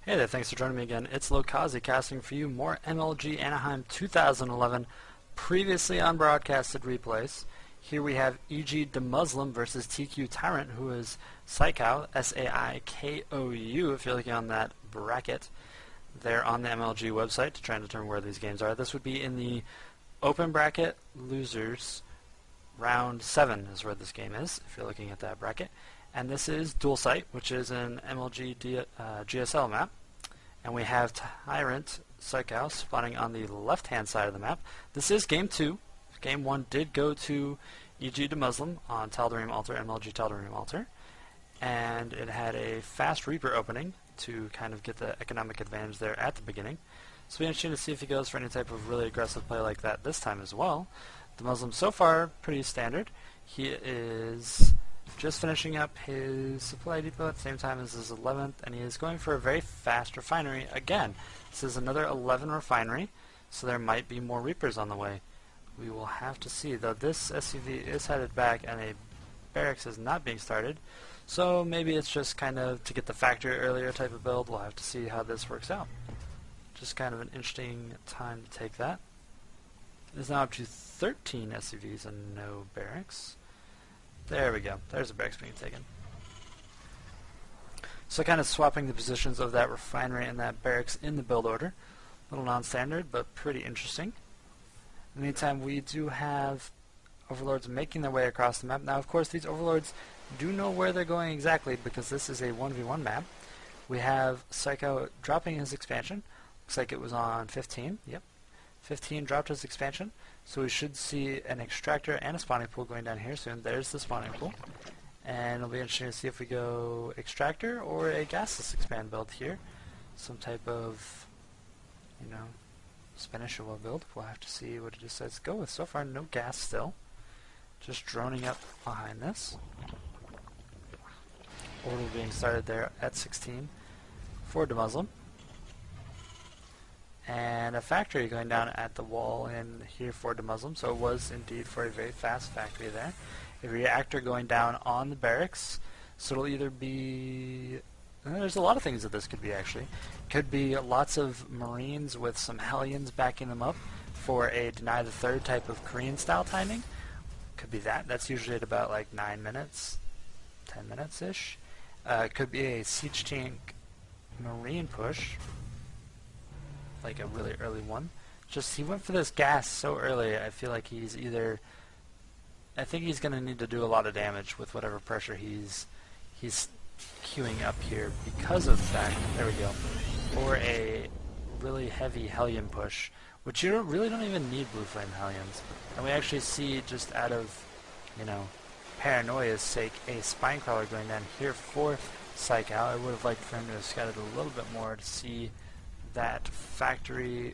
Hey there, thanks for joining me again. It's Lokazi casting for you more MLG Anaheim 2011 previously unbroadcasted replays. Here we have EGDeMuslim versus TQ Tyrant, who is Saikou, S-A-I-K-O-U, if you're looking on that bracket there on the MLG website to try and determine where these games are. This would be in the open bracket losers. Round 7 is where this game is, if you're looking at that bracket. And this is Dual Site, which is an MLG GSL map. And we have Tyrant Saikou spawning on the left-hand side of the map. This is Game 2. Game 1 did go to EGDeMuslim on Tal'Darim Altar, MLG Tal'Darim Altar. And it had a fast Reaper opening to kind of get the economic advantage there at the beginning. So it'll be interesting to see if he goes for any type of really aggressive play like that this time as well. The Muslim so far pretty standard. He is just finishing up his supply depot at the same time as his 11th, and he is going for a very fast refinery again. This is another 11 refinery, so there might be more Reapers on the way. We will have to see, though this SUV is headed back and a barracks is not being started, so maybe it's just kind of to get the factory earlier type of build. We'll have to see how this works out. Just kind of an interesting time to take that. It is now up to 13 SUVs and no barracks. There we go. There's a barracks being taken. So kind of swapping the positions of that refinery and that barracks in the build order. A little non-standard, but pretty interesting. In the meantime, we do have overlords making their way across the map. Now, of course, these overlords do know where they're going exactly because this is a 1v1 map. We have Saikou dropping his expansion. Looks like it was on 15. Yep. 15 dropped his expansion, so we should see an extractor and a spawning pool going down here soon. There's the spawning pool, and it'll be interesting to see if we go extractor or a gasless expand build here. Some type of, Spanish build. We'll have to see what it decides to go with. So far, no gas still. Just droning up behind this. Order being started there at 16 for EGDeMuslim. And a factory going down at the wall in here for EGDeMuslim, so it was indeed for a very fast factory there. A reactor going down on the barracks, so it'll either be... there's a lot of things that this could be, actually. Could be lots of Marines with some Hellions backing them up for a deny the third type of Korean-style timing. Could be that. That's usually at about like 9 minutes, 10 minutes-ish. Could be a siege tank Marine push, like a really early one. Just he went for this gas so early. I feel like he's either, I think he's going to need to do a lot of damage with whatever pressure he's queuing up here because of the fact, there we go, or a really heavy Hellion push, which you really don't even need blue flame Hellions. And we actually see, just out of paranoia's sake, a spine crawler going down here for Saikou. I would have liked for him to have scouted a little bit more to see that factory.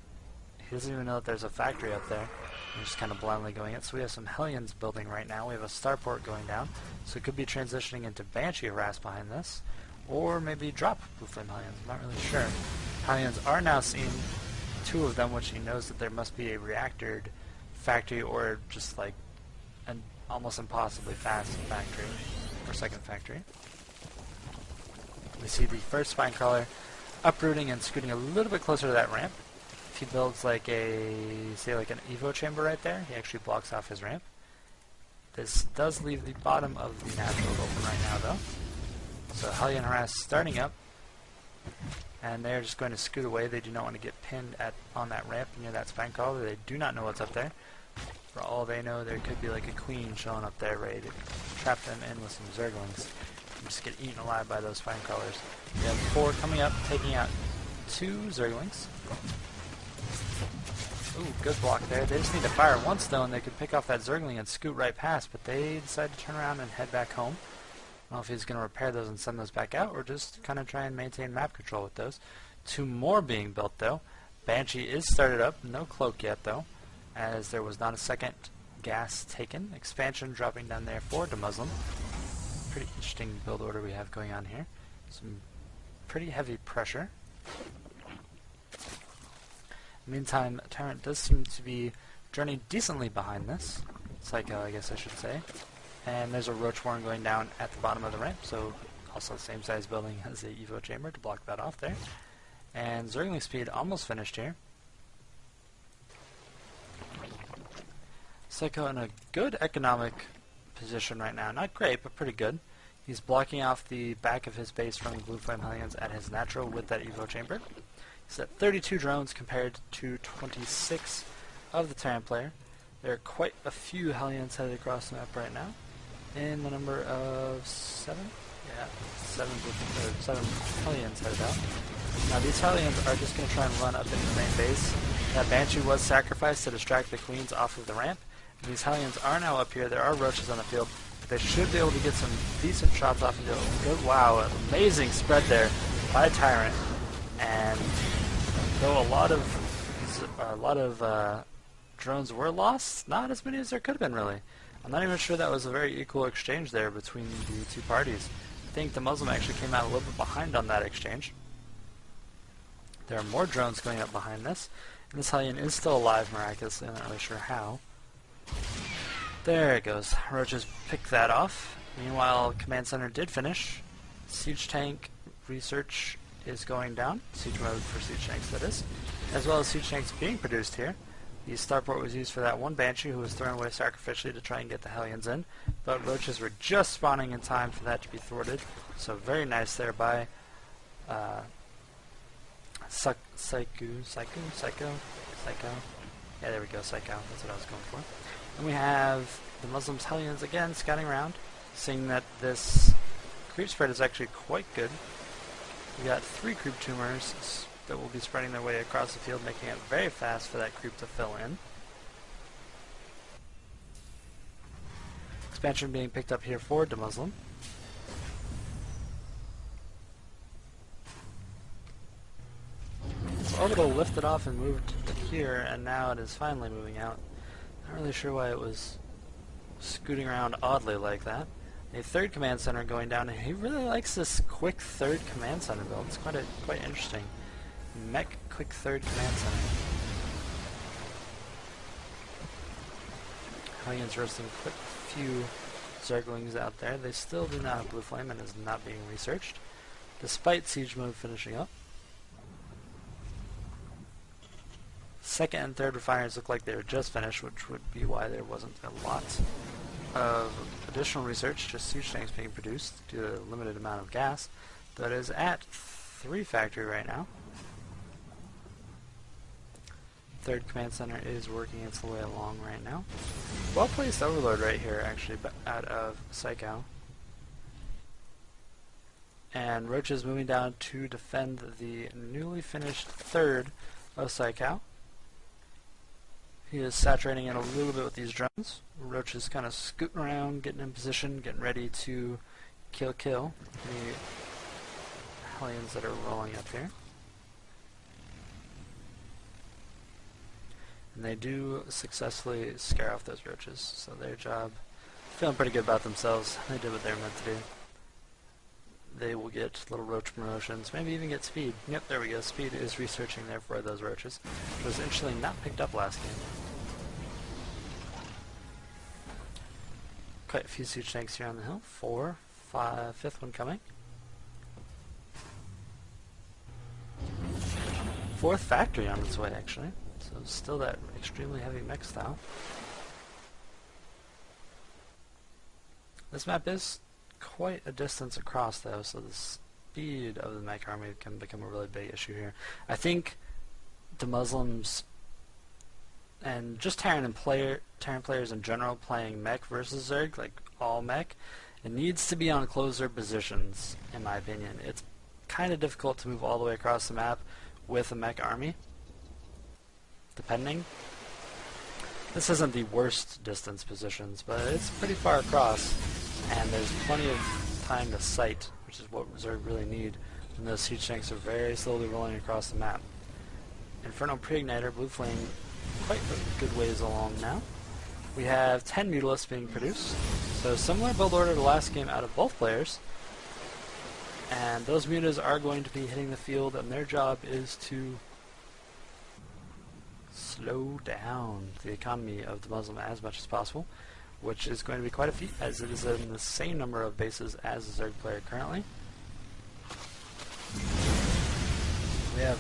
He doesn't even know that there's a factory up there. He's just kind of blindly going it. So we have some Hellions building right now. We have a starport going down. So it could be transitioning into Banshee harass behind this. Or maybe drop Blue Flame Hellions. I'm not really sure. Hellions are now seen, 2 of them, which he knows that there must be a reactored factory or just like an almost impossibly fast factory. Or second factory. We see the first spine crawler uprooting and scooting a little bit closer to that ramp. If he builds like say like an Evo chamber right there, he actually blocks off his ramp. This does leave the bottom of the natural open right now though. So Hellion harass starting up, and they're just going to scoot away. They do not want to get pinned on that ramp near that spine crawler. They do not know what's up there. For all they know, there could be like a queen showing up there ready to trap them in with some Zerglings. Just get eaten alive by those spine crawlers. We have 4 coming up, taking out 2 Zerglings. Ooh, good block there. They just need to fire once though, and they could pick off that Zergling and scoot right past, but they decide to turn around and head back home. I don't know if he's going to repair those and send those back out, or just kind of try and maintain map control with those. 2 more being built though. Banshee is started up, no cloak yet though, as there was not a second gas taken. Expansion dropping down there for EGDeMuslim. Pretty interesting build order we have going on here. Some pretty heavy pressure. Meantime, Tyrant does seem to be journeying decently behind this. Saikou, I guess I should say. And there's a Roach Warren going down at the bottom of the ramp, so also the same size building as the Evo chamber to block that off there. And Zergling speed almost finished here. Saikou in a good economic position right now. Not great, but pretty good. He's blocking off the back of his base from the Blue Flame Hellions at his natural with that Evo Chamber. He's at 32 drones compared to 26 of the Terran player. There are quite a few Hellions headed across the map right now. In the number of 7? Yeah, 7 Hellions headed out. Now these Hellions are just going to try and run up into the main base. That Banshee was sacrificed to distract the Queens off of the ramp. And these Hellions are now up here. There are roaches on the field. But they should be able to get some decent shots off and do a good, wow, amazing spread there by Tyrant. And though a lot of drones were lost, not as many as there could have been, really. I'm not even sure that was a very equal exchange there between the two parties. I think the Muslim actually came out a little bit behind on that exchange. There are more drones going up behind this. And this Hellion is still alive miraculously. I'm not really sure how. There it goes. Roaches picked that off. Meanwhile, Command Center did finish. Siege Tank research is going down. Siege mode for Siege Tanks, that is. As well as Siege Tanks being produced here. The starport was used for that one Banshee who was thrown away sacrificially to try and get the Hellions in. But roaches were just spawning in time for that to be thwarted. So very nice there by Saikou. Yeah, there we go, Saikou. That's what I was going for. And we have the Muslims Hellions again scouting around, seeing that this creep spread is actually quite good. We got 3 creep tumors that will be spreading their way across the field, making it very fast for that creep to fill in. Expansion being picked up here for EGDeMuslim. Orbital lifted off and moved here, and now it is finally moving out. Not really sure why it was scooting around oddly like that. A third command center going down, and he really likes this quick third command center build. It's quite interesting. Mech quick third command center. Hellions roasting quick few Zerglings out there. They still do not have Blue Flame and is not being researched, despite siege mode finishing up. Second and third refineries look like they were just finished, which would be why there wasn't a lot of additional research, just siege tanks being produced due to a limited amount of gas. That is at 3 factory right now. Third command center is working its way along right now. Well placed overload right here, actually, out of Saikou. And Roach is moving down to defend the newly finished third of Saikou. He is saturating it a little bit with these drones. Roach is kind of scooting around, getting in position, getting ready to kill the Hellions that are rolling up here. And they do successfully scare off those roaches, so their job, feeling pretty good about themselves. They did what they were meant to do. They will get little roach promotions, maybe even get speed. Yep, there we go. Speed is researching there for those roaches, which was interestingly not picked up last game. Quite a few siege tanks here on the hill. 4, 5, 5th one coming. 4th factory on its way, actually. So still that extremely heavy mech style. This map is quite a distance across, though, so the speed of the mech army can become a really big issue here. I think the Muslims and just Terran players in general playing mech versus Zerg, like all mech, it needs to be on closer positions, in my opinion. It's kind of difficult to move all the way across the map with a mech army, depending. This isn't the worst distance positions, but it's pretty far across, and there's plenty of time to sight, which is what Zerg really need when those siege tanks are very slowly rolling across the map. Inferno Pre-Igniter, Blue Flame, quite a good ways along now. We have 10 Mutalisks being produced, so similar build order to last game out of both players. And those mutas are going to be hitting the field, and their job is to slow down the economy of the Muslim as much as possible, which is going to be quite a feat, as it is in the same number of bases as the Zerg player currently. We have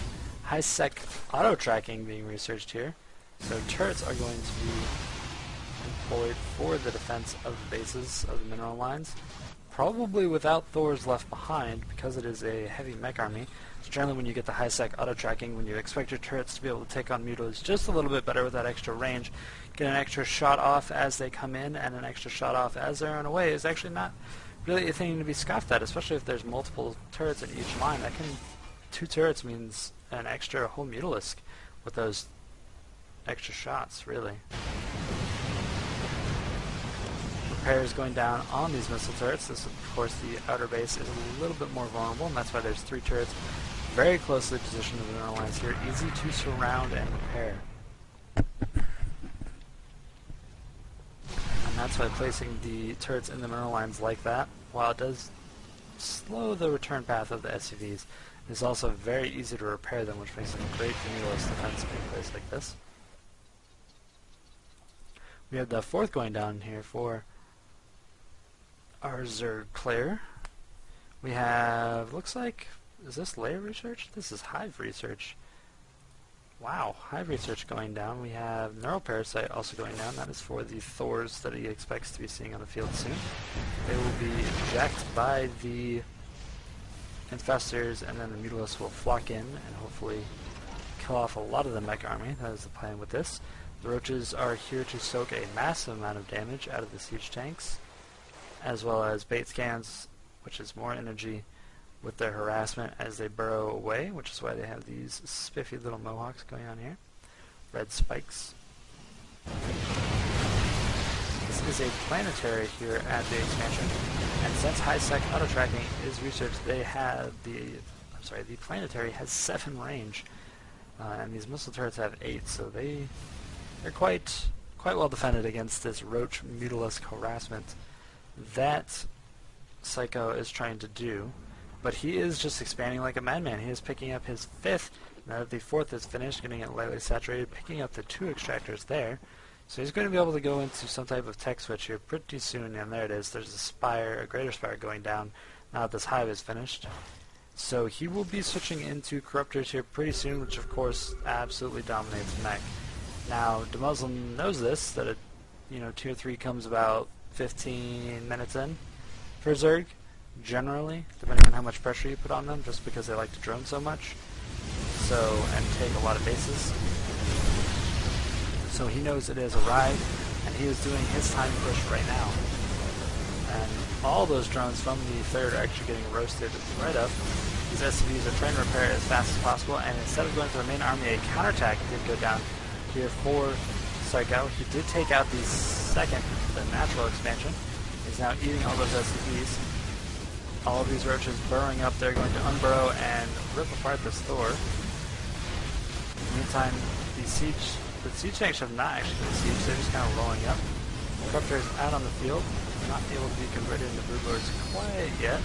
high-sec auto-tracking being researched here. So turrets are going to be employed for the defense of the bases of the mineral lines, probably without Thors left behind because it is a heavy mech army. So generally when you get the high-sec auto-tracking, when you expect your turrets to be able to take on mutilas just a little bit better with that extra range, get an extra shot off as they come in and an extra shot off as they're on away is actually not really a thing to be scoffed at, especially if there's multiple turrets in each line. That can, 2 turrets means an extra whole mutalisk with those extra shots, really. Repairs going down on these missile turrets. This, of course, the outer base is a little bit more vulnerable, and that's why there's 3 turrets very closely positioned to the mineral lines here, easy to surround and repair. And that's why placing the turrets in the mineral lines like that, while it does slow the return path of the SCVs, it's also very easy to repair them, which makes them a great mutalised defense being placed like this. We have the 4th going down here for our Zerg player. We have, looks like, is this layer research? This is hive research. Wow, hive research going down. We have neural parasite also going down. That is for the Thors that he expects to be seeing on the field soon. They will be ejected by the infestors, and then the mutalisks will flock in and hopefully kill off a lot of the mech army. That is the plan with this. The roaches are here to soak a massive amount of damage out of the siege tanks, as well as bait scans, which is more energy with their harassment as they burrow away, which is why they have these spiffy little mohawks going on here. Red spikes. This is a planetary here at the expansion, and since high-sec auto-tracking is researched, they have the planetary has 7 range, and these missile turrets have 8, so they're quite well defended against this roach mutalisk harassment that Saikou is trying to do. But he is just expanding like a madman. He is picking up his 5th, now that the 4th is finished, getting it lightly saturated, picking up the 2 extractors there. So he's going to be able to go into some type of tech switch here pretty soon, and there it is. There's a spire, a greater spire going down now that this hive is finished. So he will be switching into corruptors here pretty soon, which of course absolutely dominates mech. Now, EGDeMuslim knows this, that a, tier 3 comes about 15 minutes in for Zerg, generally, depending on how much pressure you put on them, just because they like to drone so much, and take a lot of bases. So he knows it has arrived, and he is doing his time push right now. And all those drones from the 3rd are actually getting roasted right up. These SCVs are trying to repair as fast as possible, and instead of going for the main army, a counterattack did go down here for Saikou. He did take out the 2nd, the natural expansion. He's now eating all those SCVs. All of these roaches burrowing up, they're going to unburrow and rip apart this Thor. Meantime, the siege tanks have not actually been sieged, they're just kind of rolling up. Corruptor is out on the field, not able to be converted into broodlords quite yet.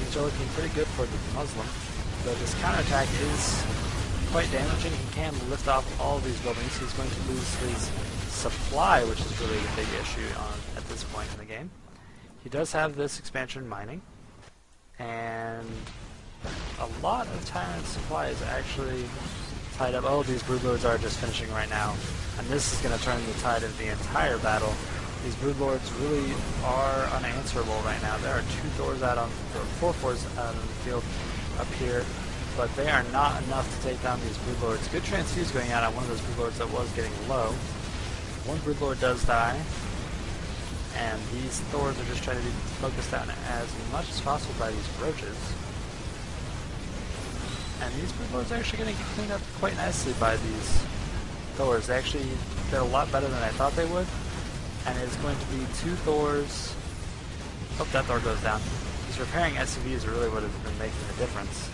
Things are looking pretty good for the Muslim, though this counterattack is quite damaging. He can lift off all of these buildings. He's going to lose his supply, which is really the big issue at this point in the game. He does have this expansion mining, and a lot of Tyrant supply is actually tied up. Oh, these broodlords are just finishing right now, and this is going to turn the tide of the entire battle. These broodlords really are unanswerable right now. There are 2 Thors out on, or 4 Thors out on the field up here, but they are not enough to take down these broodlords. Good transfuse going out on one of those broodlords that was getting low. One broodlord does die, and these Thors are just trying to be focused on as much as possible by these roaches. And these broodlords are actually going to get cleaned up quite nicely by these Thors. They actually did a lot better than I thought they would, and it's going to be 2 Thors. Hope that Thor goes down. These repairing SCVs are really what has been making the difference.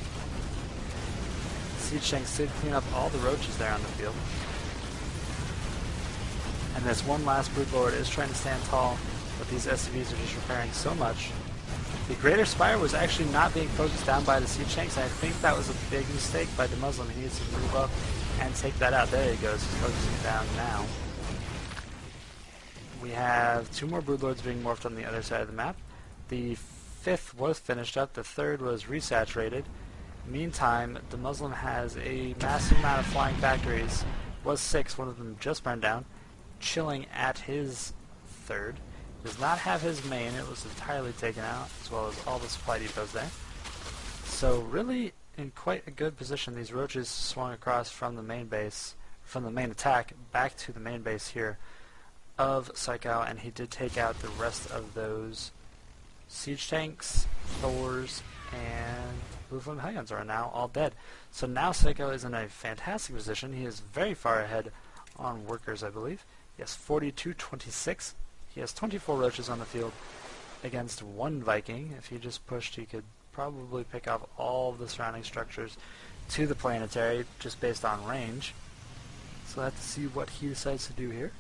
Siege tanks did clean up all the roaches there on the field. And this one last broodlord is trying to stand tall, but these SCVs are just repairing so much. The Greater Spire was actually not being focused down by the siege tanks, and I think that was a big mistake by EGDeMuslim. He needs to move up and take that out. There he goes. He's focusing down now. We have 2 more broodlords being morphed on the other side of the map. The 5th was finished up. The 3rd was resaturated. Meantime, EGDeMuslim has a massive amount of flying factories. Was 6, one of them just burned down. Chilling at his third. Does not have his main, it was entirely taken out, as well as all the supply depots there. So really in quite a good position. These roaches swung across from the main base, from the main attack, back to the main base here of Saikou, and he did take out the rest of those siege tanks, Thors, and Blue Flame Hellions are now all dead. So now Saikou is in a fantastic position. He is very far ahead on workers, I believe. He has 42-26. He has 24 roaches on the field against 1 Viking. If he just pushed, he could probably pick off all of the surrounding structures to the planetary just based on range. So we'll have to see what he decides to do here.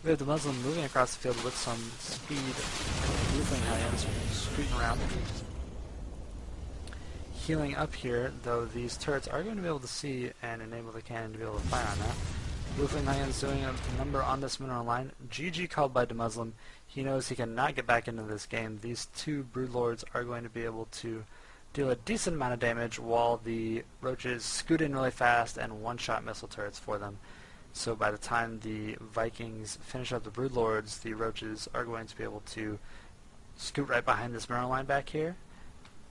We have EGDeMuslim moving across the field with some speed. Blue Flame Hellions scooting around. Healing up here, though these turrets are going to be able to see and enable the cannon to be able to fire on that. Blue Flame Hellions doing a number on this mineral line. GG called by EGDeMuslim. He knows he cannot get back into this game. These 2 Broodlords are going to be able to deal a decent amount of damage while the roaches scoot in really fast and one-shot missile turrets for them. So by the time the Vikings finish up the Broodlords, the roaches are going to be able to scoot right behind this mineral line back here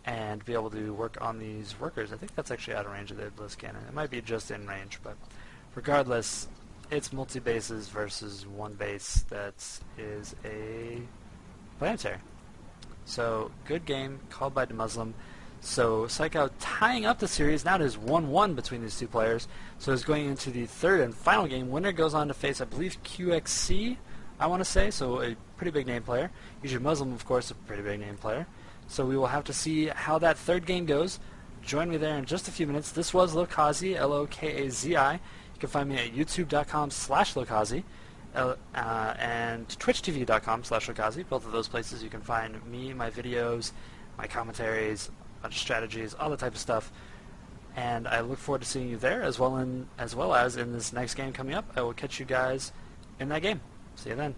and be able to work on these workers. I think that's actually out of range of the Bliss Cannon. It might be just in range, but regardless, it's multi-bases versus 1 base that is a planetary. So, good game, called by EGDeMuslim. So, Saikou tying up the series. Now it is 1-1 between these 2 players. So it's going into the 3rd and final game. Winner goes on to face, I believe, QXC, I want to say. So, a pretty big name player. EGDeMuslim, of course, a pretty big name player. So we will have to see how that 3rd game goes. Join me there in just a few minutes. This was Lokazi, Lokazi. You can find me at youtube.com/Lokazi and twitchtv.com/Lokazi. Both of those places you can find me, my videos, my commentaries, a bunch of strategies, all that type of stuff. And I look forward to seeing you there as well as in this next game coming up. I will catch you guys in that game. See you then.